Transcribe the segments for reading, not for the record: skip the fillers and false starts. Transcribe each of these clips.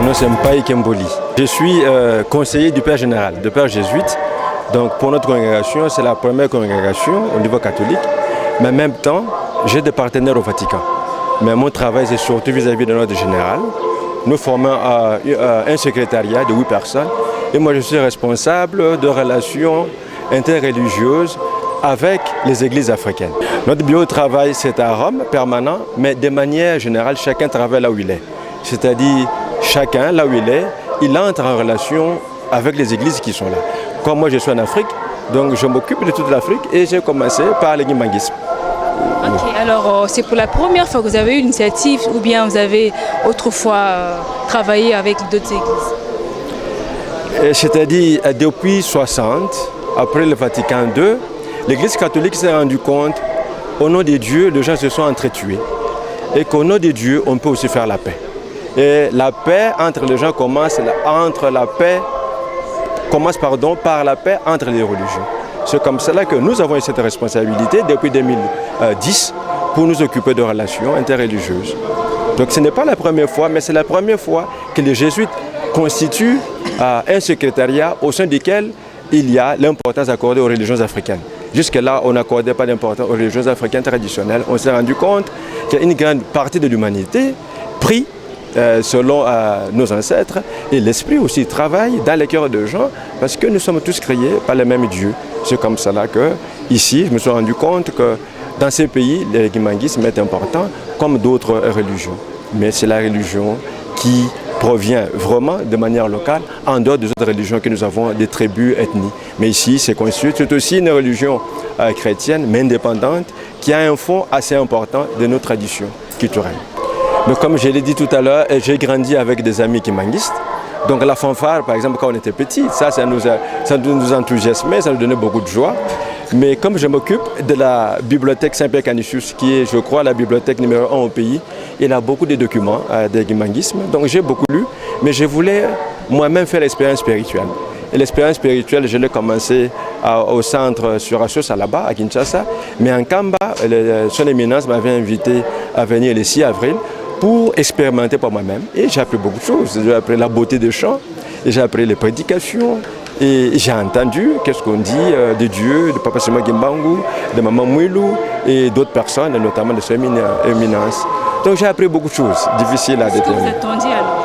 nom c'est Mpaï Kemboli. Je suis conseiller du Père général, de Père jésuite. Donc pour notre congrégation, c'est la première congrégation au niveau catholique. Mais en même temps, j'ai des partenaires au Vatican. Mais mon travail, c'est surtout vis-à-vis de notre général. Nous formons un secrétariat de 8 personnes. Et moi, je suis responsable de relations interreligieuses avec les églises africaines. Notre bureau de travail, c'est à Rome, permanent, mais de manière générale, chacun travaille là où il est. C'est-à-dire, chacun, là où il entre en relation avec les églises qui sont là. Comme moi, je suis en Afrique, donc je m'occupe de toute l'Afrique et j'ai commencé par le guimanguisme. Ok, alors c'est pour la première fois que vous avez eu l'initiative ou bien vous avez autrefois travaillé avec d'autres églises? C'est-à-dire, depuis 60, après le Vatican II, l'Église catholique s'est rendue compte, au nom de Dieu, les gens se sont entretués. Et qu'au nom de Dieu, on peut aussi faire la paix. Et la paix entre les gens commence par la paix entre les religions. C'est comme cela que nous avons eu cette responsabilité depuis 2010 pour nous occuper de relations interreligieuses. Donc ce n'est pas la première fois, mais c'est la première fois que les jésuites constituent un secrétariat au sein duquel il y a l'importance accordée aux religions africaines. Jusque-là, on n'accordait pas d'importance aux religions africaines traditionnelles. On s'est rendu compte qu'il y a une grande partie de l'humanité pris selon nos ancêtres, et l'esprit aussi travaille dans les cœurs des gens parce que nous sommes tous créés par le même Dieu. C'est comme cela que, ici, je me suis rendu compte que dans ces pays, le guimanguisme est important comme d'autres religions. Mais c'est la religion qui provient vraiment de manière locale, en dehors des autres religions que nous avons, des tribus, ethnies. Mais ici, c'est conçu, c'est aussi une religion chrétienne, mais indépendante, qui a un fond assez important de nos traditions culturelles. Donc, comme je l'ai dit tout à l'heure, j'ai grandi avec des amis guimanguistes. Donc la fanfare, par exemple, quand on était petit, ça nous enthousiasmait, ça nous donnait beaucoup de joie. Mais comme je m'occupe de la bibliothèque Saint-Pierre Canisius, qui est, je crois, la bibliothèque numéro 1 au pays, il y a beaucoup de documents de guimanguisme. Donc j'ai beaucoup lu, mais je voulais moi-même faire l'expérience spirituelle. Et l'expérience spirituelle, je l'ai commencé au centre sur Assos, là-bas, à Kinshasa. Mais en Kamba, son éminence m'avait invité à venir le 6 avril pour expérimenter par moi-même. Et j'ai appris beaucoup de choses. J'ai appris la beauté des chants, j'ai appris les prédications, et j'ai entendu qu'est-ce qu'on dit de Dieu, de Papa Sima Gimbangu, de Maman Mouilou et d'autres personnes, notamment de son éminence. Donc j'ai appris beaucoup de choses difficiles à déterminer. Qu'est-ce que vous êtes dit alors?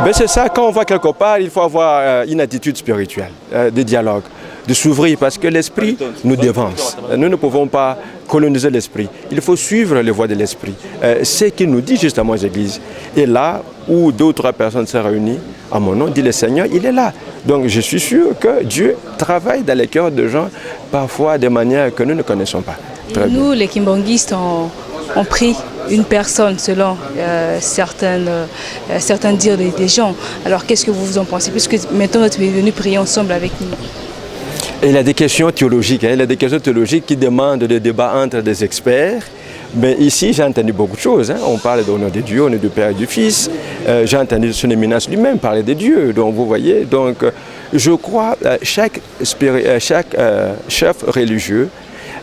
Ben c'est ça, quand on va quelque part, il faut avoir une attitude spirituelle, de dialogue, de s'ouvrir parce que l'esprit nous dévance. Nous ne pouvons pas coloniser l'esprit. Il faut suivre les voies de l'esprit. C'est ce qu'il nous dit justement aux églises. Et là où 2 ou 3 personnes se réunissent, à mon nom, dit le Seigneur, il est là. Donc je suis sûr que Dieu travaille dans les cœurs de gens, parfois de manière que nous ne connaissons pas. Et nous, les kimbanguistes, on prie une personne selon certains dires des gens. Alors qu'est-ce que vous en pensez? Puisque maintenant vous êtes venus prier ensemble avec nous. Et il y a des questions théologiques, il y a des questions théologiques qui demandent des débats entre des experts. Mais ici, j'ai entendu beaucoup de choses. On parle au nom de Dieu, au nom du Père et du Fils. J'ai entendu son éminence lui-même parler de Dieu. Donc vous voyez, donc, je crois que chaque chef religieux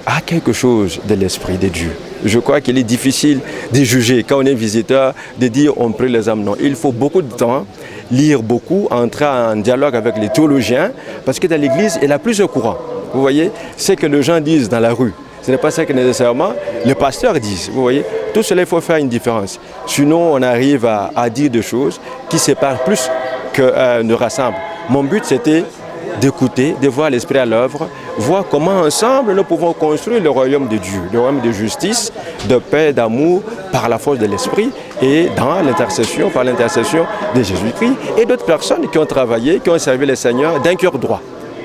a quelque chose de l'esprit de Dieu. Je crois qu'il est difficile de juger quand on est visiteur, de dire on prie les âmes. Non, il faut beaucoup de temps, lire beaucoup, entrer en dialogue avec les théologiens, parce que dans l'église, il y a plusieurs courants. Vous voyez, ce que les gens disent dans la rue, ce n'est pas ce que nécessairement les pasteurs disent. Vous voyez, tout cela, il faut faire une différence. Sinon, on arrive à dire des choses qui séparent plus que ne rassemblent. Mon but, c'était d'écouter, de voir l'esprit à l'œuvre, voir comment ensemble nous pouvons construire le royaume de Dieu, le royaume de justice, de paix, d'amour, par la force de l'esprit et dans l'intercession, par l'intercession de Jésus-Christ et d'autres personnes qui ont travaillé, qui ont servi le Seigneur d'un cœur droit.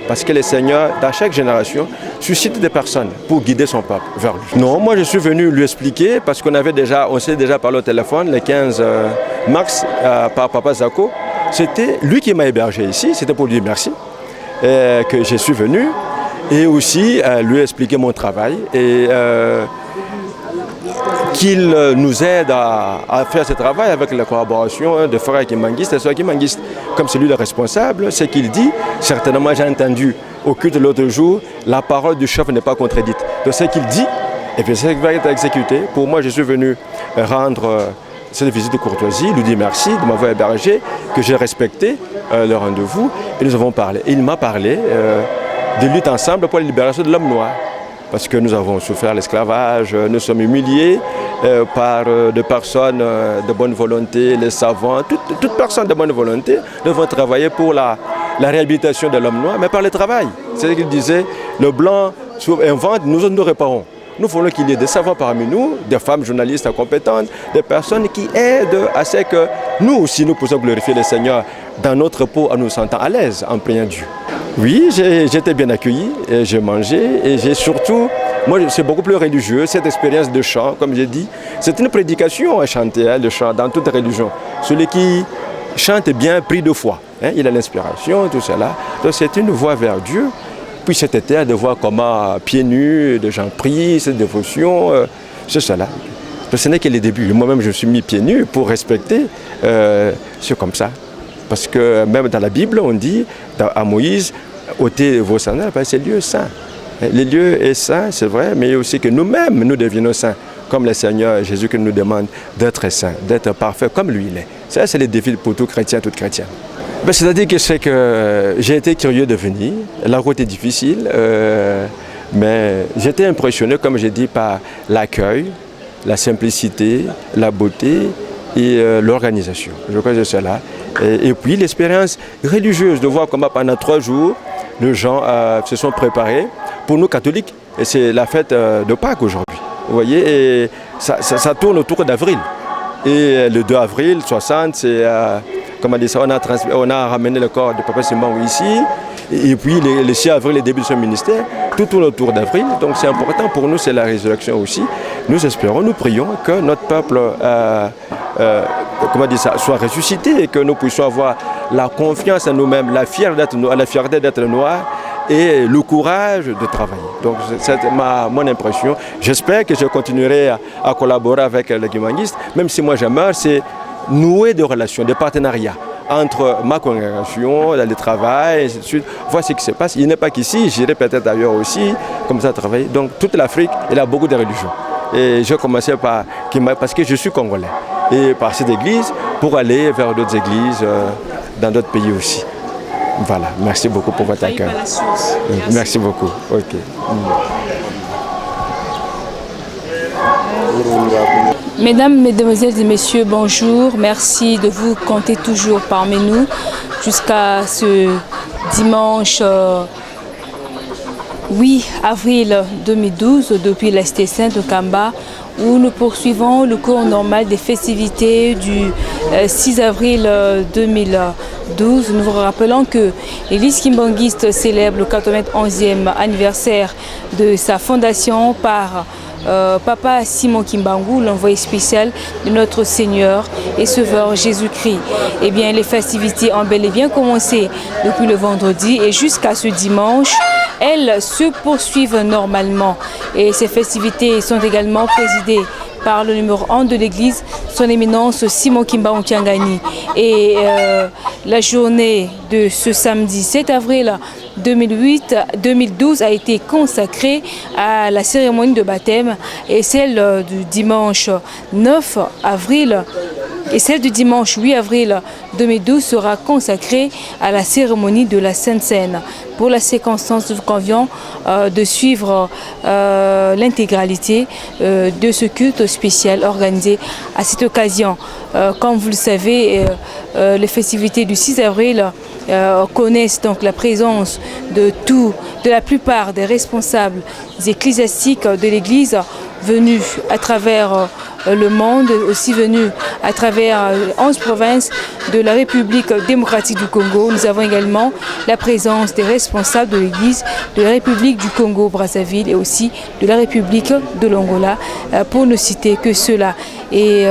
Parce que le Seigneur, dans chaque génération, suscite des personnes pour guider son peuple vers lui. Non, moi je suis venu lui expliquer parce qu'on s'est déjà parlé au téléphone le 15 mars par Papa Zako. C'était lui qui m'a hébergé ici, c'était pour lui dire merci. Que je suis venu et aussi lui expliquer mon travail et qu'il nous aide à faire ce travail avec la collaboration de frères guimanguistes et sœurs guimanguistes. Comme c'est lui le responsable, ce qu'il dit, certainement j'ai entendu au culte l'autre jour, la parole du chef n'est pas contredite. Donc ce qu'il dit, et puis ça va être exécuté. Pour moi, je suis venu rendre cette visite de courtoisie, il lui dit merci de m'avoir hébergé, que j'ai respecté le rendez-vous et nous avons parlé. Et il m'a parlé de lutte ensemble pour la libération de l'homme noir. Parce que nous avons souffert l'esclavage, nous sommes humiliés par des personnes de bonne volonté, les savants, toute personne de bonne volonté devant travailler pour la réhabilitation de l'homme noir, mais par le travail. C'est ce qu'il disait, le blanc invente, nous réparons. Nous voulons qu'il y ait des savants parmi nous, des femmes journalistes compétentes, des personnes qui aident à ce que nous aussi nous puissions glorifier le Seigneur dans notre peau en nous sentant à l'aise en priant Dieu. Oui, j'ai été bien accueilli, j'ai mangé et j'ai surtout, moi c'est beaucoup plus religieux, cette expérience de chant, comme j'ai dit, c'est une prédication à chanter, le chant dans toute religion. Celui qui chante bien, pris de foi, il a l'inspiration, tout cela, donc c'est une voie vers Dieu. Puis cet été, de voir comment, pieds nus, des gens prient, cette dévotion, c'est cela. Donc, ce n'est que les débuts. Moi-même, je me suis mis pieds nus pour respecter, c'est comme ça. Parce que même dans la Bible, on dit à Moïse, ôtez vos sandales, parce que c'est lieu saint. Les lieux est saint, c'est vrai, mais aussi que nous-mêmes, nous devenons saints. Comme le Seigneur Jésus qui nous demande d'être saint, d'être parfait comme lui il est. Ça, c'est le défi pour tout chrétien, toute chrétienne. C'est-à-dire que j'ai été curieux de venir. La route est difficile, mais j'étais impressionné, comme j'ai dit, par l'accueil, la simplicité, la beauté et l'organisation. Je crois que c'est cela. Et puis l'expérience religieuse, de voir comment pendant 3 jours, les gens se sont préparés. Pour nous catholiques, et c'est la fête de Pâques aujourd'hui. Vous voyez, et ça tourne autour d'avril. Et le 2 avril 60, c'est... Comment dire ça, on a ramené le corps de Papa Simbangou ici, et puis le 6 avril, le début de son ministère, tout tourne autour d'avril, donc c'est important pour nous, c'est la résurrection aussi. Nous espérons, nous prions que notre peuple soit ressuscité et que nous puissions avoir la confiance en nous-mêmes, la fierté d'être noirs et le courage de travailler. Donc c'est mon impression. J'espère que je continuerai à collaborer avec les guimanistes, même si moi je meurs, c'est nouer des relations, des partenariats entre ma congrégation, le travail, et ainsi de suite. Voir ce qui se passe. Il n'est pas qu'ici, j'irai peut-être ailleurs aussi, comme ça travailler. Donc toute l'Afrique, il a beaucoup de religions. Et je commençais parce que je suis congolais. Et par cette église, pour aller vers d'autres églises dans d'autres pays aussi. Voilà, merci beaucoup pour votre accueil. Merci beaucoup. Ok. Mesdames, Mesdemoiselles et Messieurs, bonjour. Merci de vous compter toujours parmi nous jusqu'à ce dimanche 8 avril 2012 depuis la cité sainte de Kamba, où nous poursuivons le cours normal des festivités du 6 avril 2012. Nous vous rappelons que l'Église kimbangiste célèbre le 91e anniversaire de sa fondation par Papa Simon Kimbangu, l'envoyé spécial de notre Seigneur et Sauveur Jésus-Christ. Eh bien, les festivités ont bel et bien commencé depuis le vendredi et jusqu'à ce dimanche, elles se poursuivent normalement. Et ces festivités sont également présidées par le numéro 1 de l'église, son éminence Simon Kimbangu Tiangani. Et la journée de ce samedi 7 avril 2012 a été consacrée à la cérémonie de baptême, et celle du dimanche 9 avril et celle du dimanche 8 avril 2012 sera consacrée à la cérémonie de la Sainte Seine. Pour la circonstance, nous vous convions de suivre l'intégralité de ce culte spécial organisé à cette occasion. Comme vous le savez, les festivités du 6 avril connaissent donc la présence de la plupart des responsables ecclésiastiques de l'Église venus à travers le monde, aussi venus à travers 11 provinces de la République démocratique du Congo. Nous avons également la présence des responsables de l'Église de la République du Congo-Brazzaville et aussi de la République de l'Angola, pour ne citer que cela. Et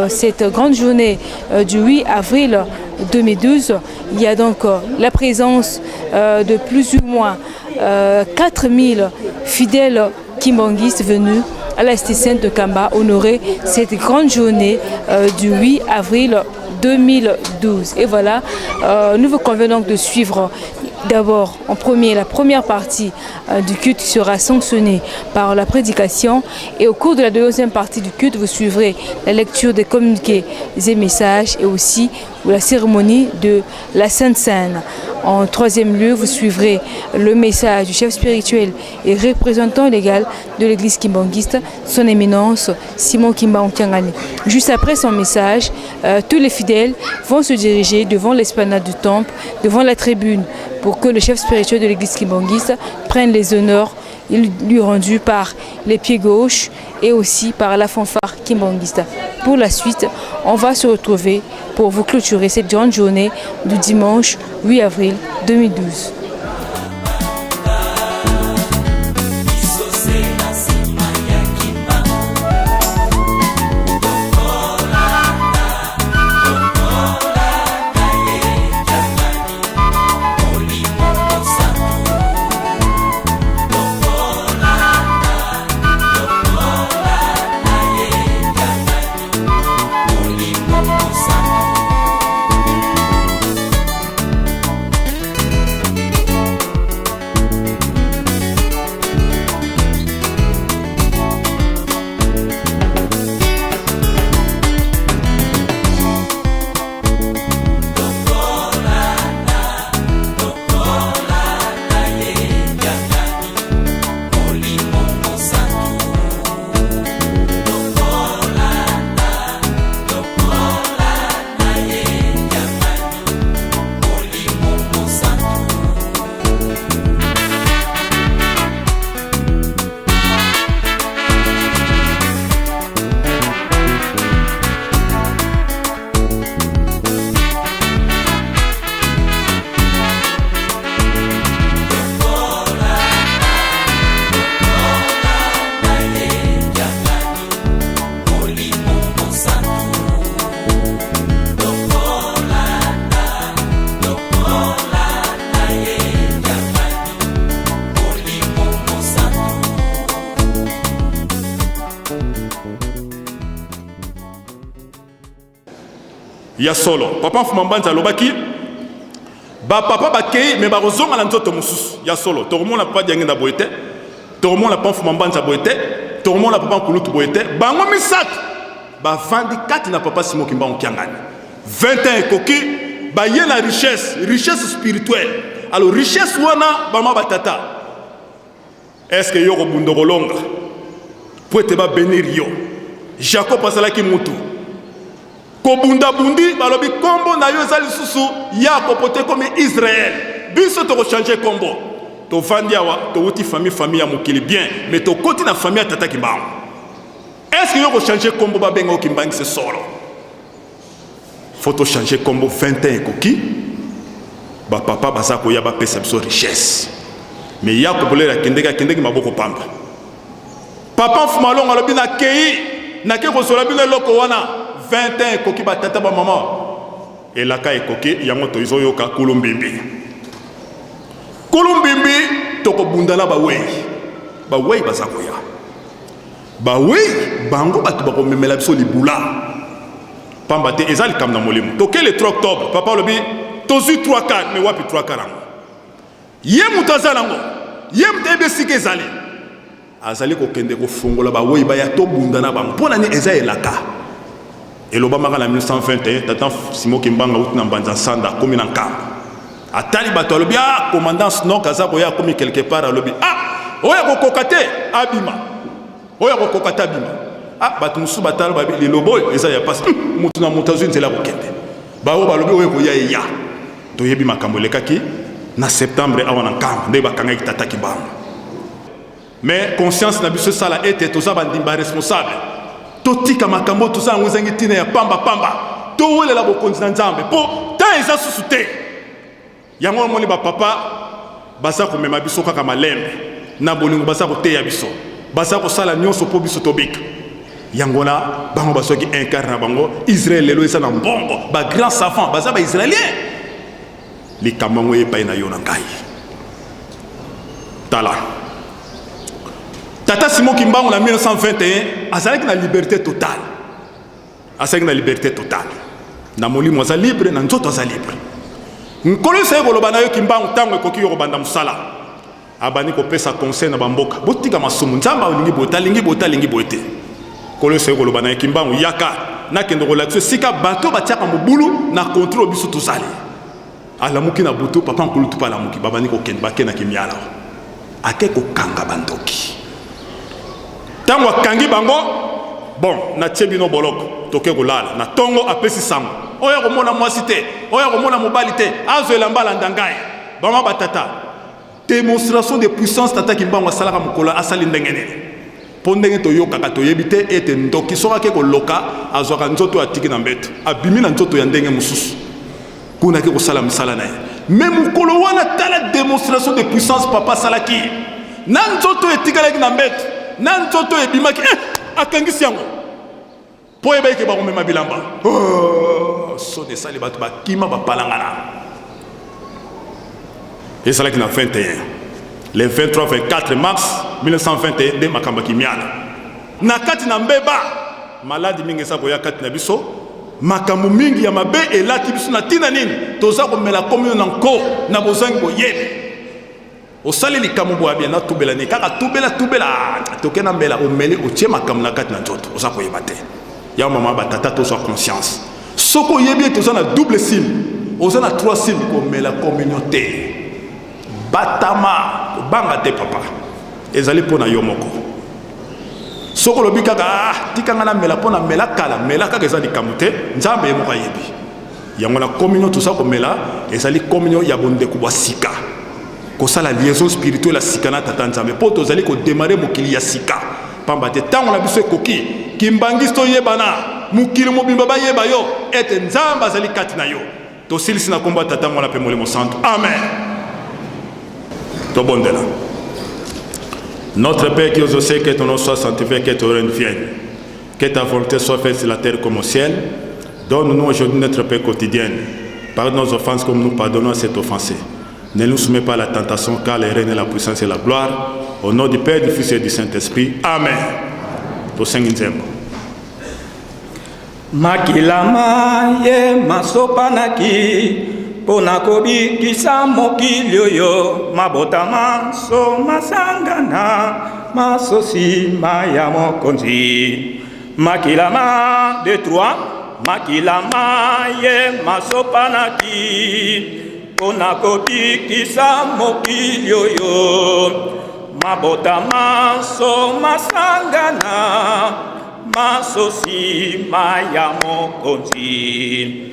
cette grande journée du 8 avril 2012, il y a donc la présence de plus ou moins 4000 fidèles kimbanguistes venus à la cité sainte de Kamba honorer cette grande journée du 8 avril 2012. Et voilà, nous vous convenons donc de suivre D'abord, en premier, la première partie du culte sera sanctionnée par la prédication et au cours de la deuxième partie du culte, vous suivrez la lecture des communiqués et messages et aussi la cérémonie de la Sainte Seine. En troisième lieu, vous suivrez le message du chef spirituel et représentant légal de l'église kimbangiste, son éminence Simon Kimba Onkiangani. Juste après son message, tous les fidèles vont se diriger devant l'esplanade du temple, devant la tribune, pour que le chef spirituel de l'église kimbangiste prenne les honneurs lui rendus par les pieds gauches et aussi par la fanfare kimbangiste. Pour la suite, on va se retrouver pour vous clôturer cette grande journée du dimanche 8 avril 2012. Ya solo papa Fumambanza lobaki ba papa bakei me ba rozonga na nzoto mususu ya solo to remona papa diange na boete to remona papa Fumambanza boete to remona papa Kulutu boete bango misat ba 24 na papa Simon Kimba Onkiangani 21 ekoki ba ye la richesse spirituelle. Alors richesse wana ba ma batata est-ce que yoko bundogolonga pour te ba bénir yo Jacob asalaki mutu Kobunda bundi balobi kombo na yo ezali susu ya kopote comme Israël. Biso to changer kombo. To vandi awa to wuti famille ya mokili bien mais to koti na famille tata Kimbangu. Est-ce que yo changer kombo ba bengo Kimbangu se solo? Faut to changer kombo 21 koki. Ba papa bazako ya ba pesa biso richesse. Mais ya ko bolera kendeki maboko pamba. Papa Fumalonga lobi na kei na ke ko sola bino loko wana 21 koki batata ba maman elaka ekoki yango to izoyoka kulumbimbi toko bundana ba wei bazakoya ba wei bango batu ba komemela biso libula pamba te ezali kam na molimo toke le 3 octobre papa lobi tozu 3-4 mais wapi 3-4 ango ye mutazana ngo ye mtebe sike ezali azali ko kende ko fongola ba wei ba ya to bundana ba mpona ni eza elaka. Et l'Obama en 1921, tata Simon Kimbanga out na Mbanza Sanda comme en camp. A Talibato lobby ah commandant Snow Kazakoya comme quelque part à lobby ah oya ko kokate abima oya ko kokate abima ah batumusu batalo babi les loboy eza ya passe mutu na mutazu nzela ko kende ba o ba lobby oya ko ya to yebi makambo lekaki na septembre awana camp nde bakanga kitata Kimbanga. Mais conscience na biso sala était toza bandimba responsable. Totika makambo tuza nguzangi tina ya pamba to wele la bokonzi na nzambe po ta eza susute yango moni ba papa basa ko mema biso kaka malembe na bolingo basa ko teya biso basa ko sala nyonso po biso tobika yango na bango baso ki incarne bango Israël lelo eza na mbongo ba grand savant basa ba israélien li kamango ye pa na yo na ngai tala Tata Simon Kimbangu en 1921 azalaki na liberté totale. Azalaki na liberté totale. Na molimo aza libre na nzoto aza libre. nkolo esa koloba na yo kimbangu ntango ekoki yo kobanda mosala abandi kopesa conseil na bamboka botika masumu nzambe alingi boye alingi boye te nkolo esa koloba na yo kimbangu yaka nakende kolakisa sika bato batiaka mobulu na contrôle biso tozali alamuki na butu papa nkolo tupa alamuki babandi kokende bakendaki miala ake kokanga bandoki ntango akangi bango bon natie bino boloko toke kolala na tongo apesi sango oyo komona mwasi te oyo komona mobali te azwela mbala ndangaye bama batata démonstration de puissance tata kimbango asalaka mokolo asali ndenge nini mpo ndenge toyokaka toyebi te ete ndoki soki ake koloka azwaka nzoto atiki na mbeto abimi na nzoto ya ndenge mosusu kuna ake kosala misala na ye me mokolo wana tala démonstration de puissance papa asalaki na nzoto etikalaki na mbeto na nzoto ebimaki akangisi yango mpo yebaki bakomema bilamba soni esali bato bakima bapalangana esalaki na 21 le 23-24 mars 1921 nde makambo akimiana na kati na mbeba maladi mingi eza koya kati na biso makambo mingi ya mabe elati biso na ntina nini toza komela komino na nko na bozangi boyebi osali likambo boya bien natubela ni kaka tubela toke na mbela omeli otie makambo na kati na nzoto oza koyeba te ya mama batata tozwa conscience soko oyebi toza na double signe oza na 3 signe komela communauté batama banga te papa ezali pona yo moko soko lobi kaka tikanga na mela pona mela kala mela kaka ezali kamute nzambe yemo kayebi yango na communion tout ça komela ezali communion ya bonde kubwa sika ko sala liaison spirituelle sika na tata nzambe po tozali ko démarrer mokili ya sika pamba te tango na biso ekoki kimbangisto yebana mokili mobimba ba yeba yo ete nzambe azali kati na yo to silisi na komba tata mwana pe molimo santo amen. Notre Père qui es aux cieux, que ton nom soit sanctifié, que ton règne vienne. Que ta volonté soit faite sur la terre comme au ciel. Donne-nous aujourd'hui notre paix quotidienne. Pardonne nos offenses comme nous pardonnons à cet offensé. Ne nous soumets pas à la tentation, car le règne, la puissance et la gloire. Au nom du Père, du Fils et du Saint-Esprit. Amen. Makilama ye masopanaki. Pona kobikisa mokili oyo mabota maso masangana masosi maya mokonzi makilama de trois makilama ye masopanaki pona kobikisa mokili oyo mabota maso masangana masosi maya mokonzi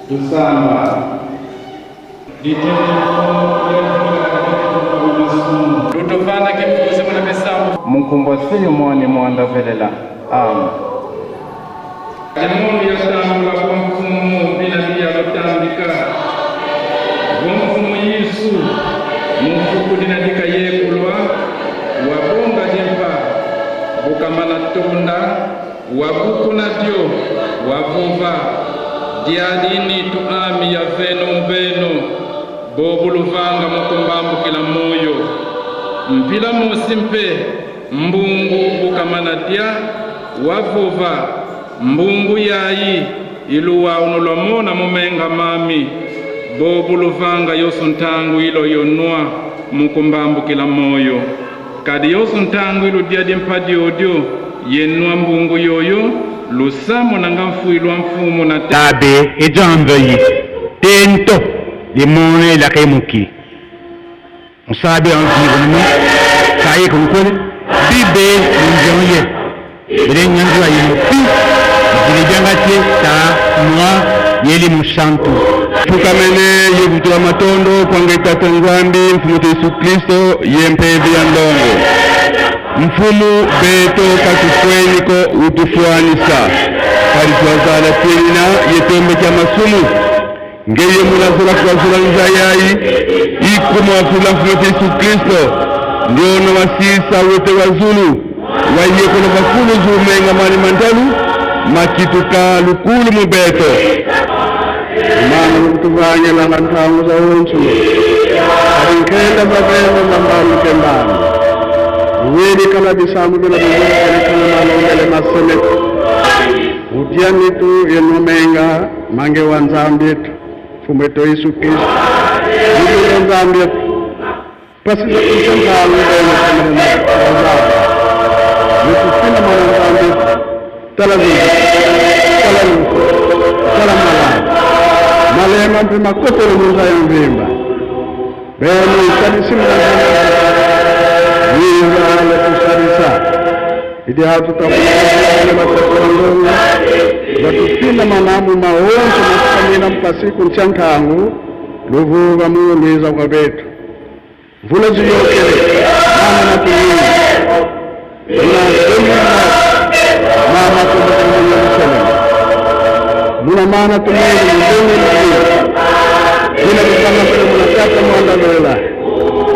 tusamba tutofana kifuzi muna bisambu munkumbosili mwani mwandavelela amen Mungu yasambula kwa mfumu bila dia lotambika mfumu Yesu mfuku dinadika yekulwa wabonga jempa bukamana tonda wabuku nadyo wavuva diadini tuami ya veno mbeno bobuluvanga mukumbambu kila moyo mpila musimpe mbungu bukamana dia wavuva mbungu yayi iluwa unulomona mumenga mami bobuluvanga yosu ntangu ilo yonua mukumbambu kila moyo kadi yosu ntangu ilu diadi mpadi odio yenua mbungu yoyo lusamo nanga mfuilwa mfumu na tabe ejambeyi tento limone la kemuki musabe anzigono saye konkole bibe njonye berenyanzwa yimupi dilejangate ta mwa yeli mushantu tukamene yevutula matondo kwange tata nzambi mfumu Yesu Kristo yempevi ya ndongo mfumu beto katufwenyiko utufuanisa kali twazala tena yetembe kya masumu ngeye mulazula kwazula nzayayi ikumu wafula mfumu Yesu Kristo ndio na wasisa wote wazulu waiye kono bakulu zumenga mani mandalu makituka lukulu mubeto mana mutuvanya langa ntangu za unsu arinkenda babendo mambalu kembani uweli kala bisamu bila bubele kala malongele masene utianitu yenumenga mange wanzambitu fumeto Yesu Kristo uweli wanzambitu pasi za kushanga uweli Nukufina mwanamzambi talaziza, talaluko, talamala malema mpima kote lumunza ya mvimba benu isadi simulazana Niza lekusarisa Idi hatu takuwa matakurandonga Batufina manamu maonso Masukamina mpasiku nchankangu Luvuga muundiza kwa betu Vula ziyokele Mama na tuwini mama tumekuja msalama muna maana tumeni mbele bila kufanya pale mnataka mwanda dola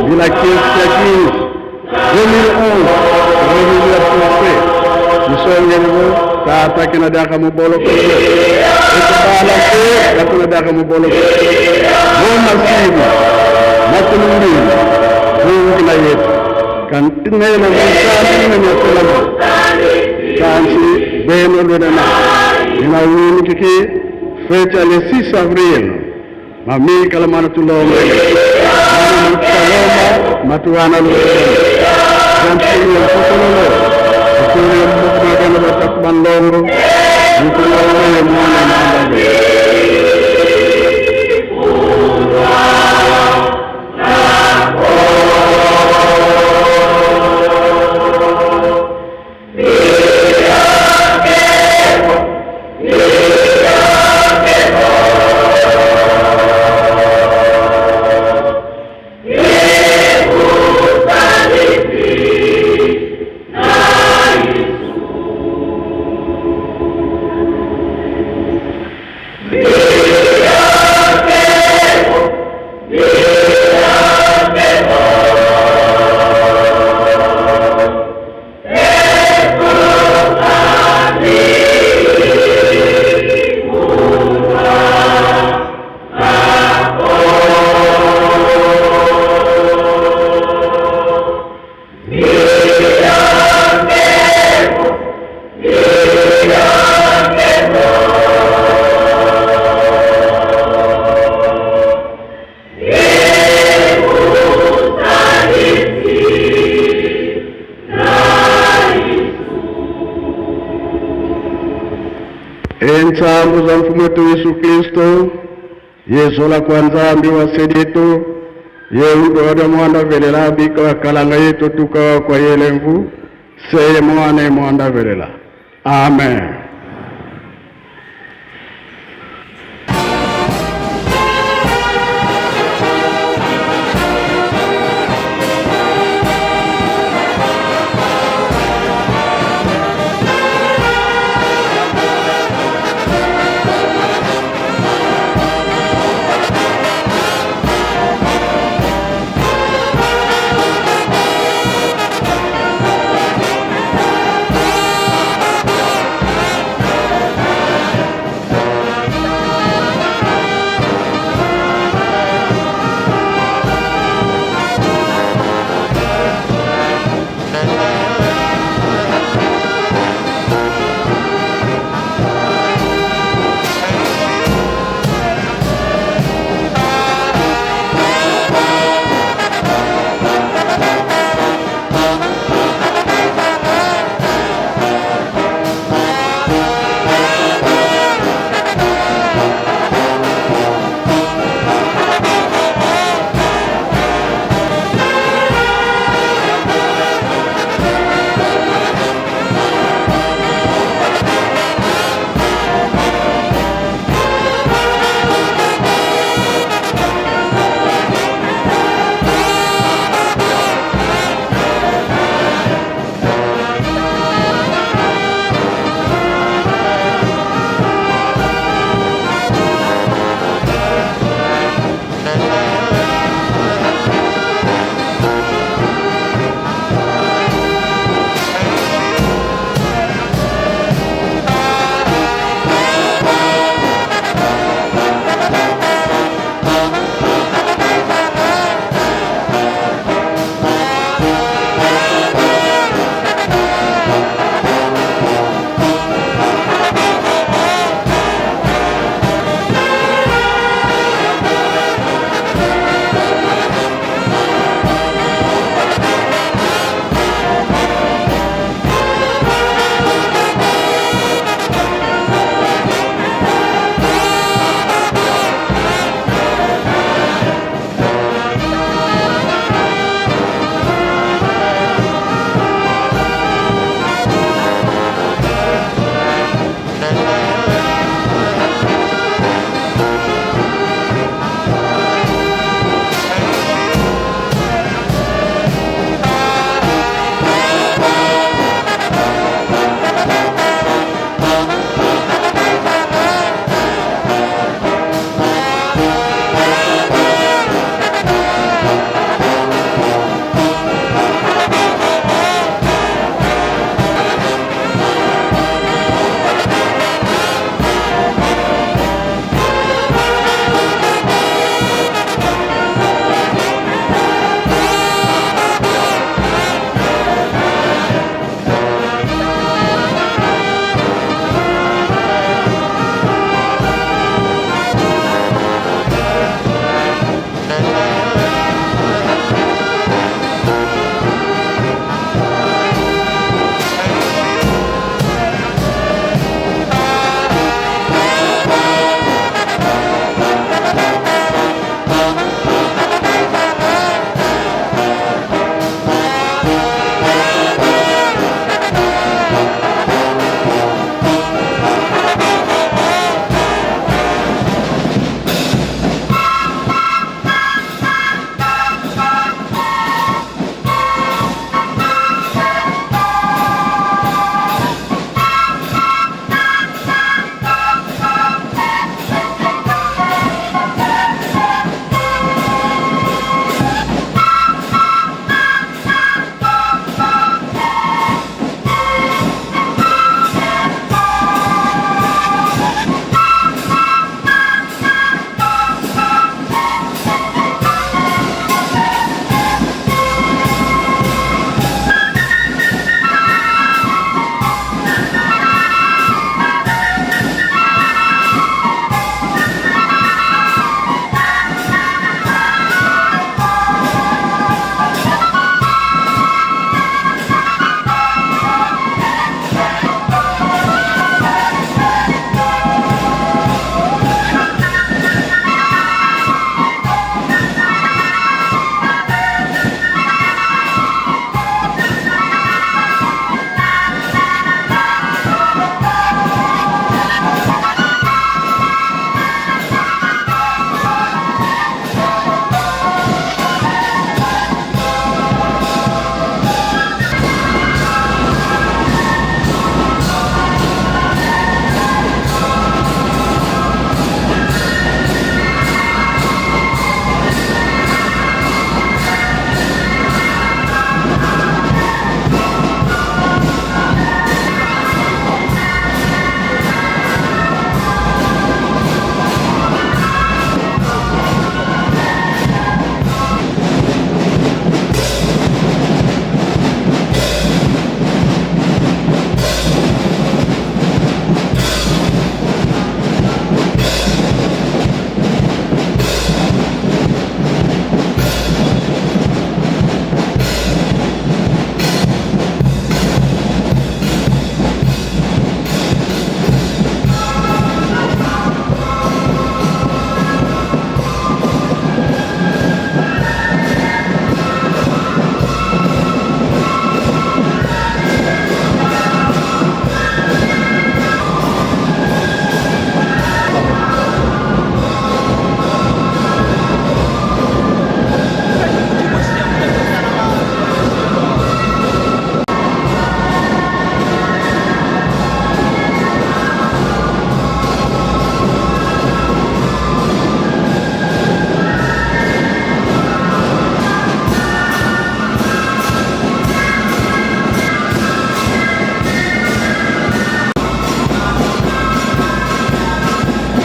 bila kiasi cha kini demi ya tufe nisonge ngo tata kina daka mubolo ko ekabala ko kuna daka mubolo ko mama sibi matumuni mungu na yetu kantinena msani na nyatolama kansi beno lodana ina wini kiki fecha le 6 avril mami kalamana tulombe mami mtaloma matuana lodana kansi ya fotololo kutuli ya mbukumagana batakman longo mtulalole ya mwana maandabe Ensambu za mfumo wetu Yesu Kristo Yesu la kwanza mbiwa sedeto Yehudo wada mwanda velela bika wakalanga yetu tukawa kwa yelemvu Seye mwane mwanda velela Amen.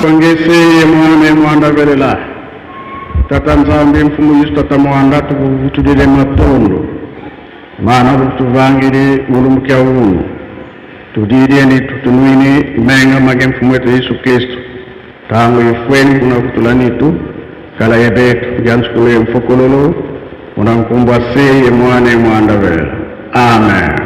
twangeseye mwana mwanda velela tata nzambe mfumu Yesu tata mwanda tuvutulile matondo mana vutuvangile mulumukya uno tudilieni tutunwini menga mage mfumu wetu Yesu Kristo tangu ifweni kuna kutulanitu kala yebetu janskule mfokololo unankumbwa seye mwana mwanda velela. Amen.